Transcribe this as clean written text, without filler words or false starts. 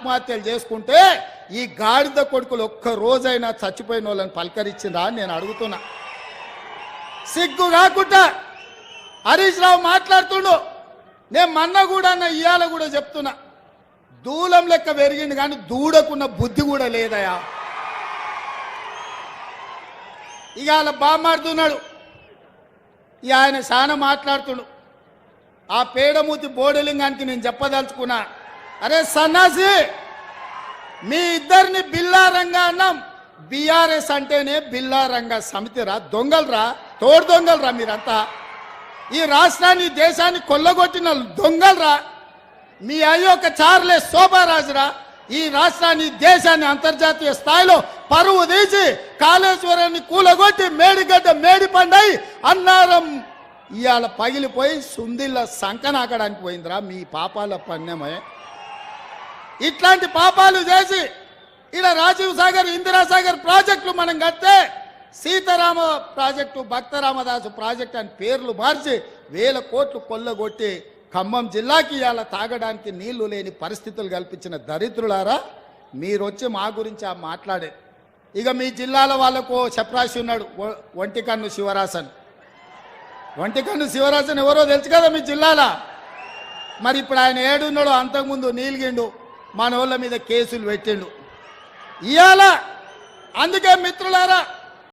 ఆత్మహత్యలు చేసుకుంటే ఈ గాడిద కొడుకులు ఒక్క రోజైనా చచ్చిపోయిన వాళ్ళని పలకరించిందా అని నేను అడుగుతున్నా. సిగ్గు కాకుండా హరీష్ రావు మాట్లాడుతుండు. నేను మొన్న కూడా ఇవాళ కూడా చెప్తున్నా, దూలం లెక్క పెరిగింది కానీ దూడకున్న బుద్ధి కూడా లేదయా. ఇవాళ బామాడుతున్నాడు, ఇక ఆయన చాలా మాట్లాడుతుడు. ఆ పేడమూతి బోడలింగానికి నేను చెప్పదలుచుకున్నా, అరే సన్నాసి, మీ ఇద్దరిని బిల్లారంగా అన్నాం. బీఆర్ఎస్ అంటేనే బిల్లారంగా సమితిరా, దొంగలరా, తోడు దొంగలరా మీరంతా. ఈ రాష్ట్రాన్ని దేశాన్ని కొల్లగొట్టిన దొంగలరా. మీ అయ్యొక్క చార్లే శోభారాజురా. ఈ రాష్ట్రాన్ని దేశాన్ని అంతర్జాతీయ స్థాయిలో పరువు తీసి కాళేశ్వరాన్ని కూలగొట్టి మేడిగడ్డ మేడిపండై అన్నారం ఇవాళ పగిలిపోయి సుందిళ్ళ సంకనాకడానికి పోయిందిరా. మీ పాపాల పణ్యమే. ఇట్లాంటి పాపాలు చేసి ఇలా రాజీవ్ సాగర్, ఇందిరాసాగర్ ప్రాజెక్టులు మనం కడితే సీతారామ ప్రాజెక్టు, భక్తరామదాసు ప్రాజెక్టు అని పేర్లు మార్చి 1000 కోట్లు కొల్లగొట్టి ఖమ్మం జిల్లాకి ఇవాళ తాగడానికి నీళ్లు లేని పరిస్థితులు కల్పించిన దరిద్రులారా, మీరు వచ్చి మా గురించి మాట్లాడే. ఇక మీ జిల్లాల వాళ్ళకు చెప్పరాసి ఉన్నాడు ఒంటికన్ను శివరాసన్. ఒంటికన్ను శివరాసన్ ఎవరో తెలుసు కదా మీ జిల్లాల. మరి ఇప్పుడు ఆయన ఏడున్నాడో, అంతకుముందు నీలిగిండు, మన వాళ్ళ మీద కేసులు పెట్టిండు ఇవాళ. అందుకే మిత్రులారా,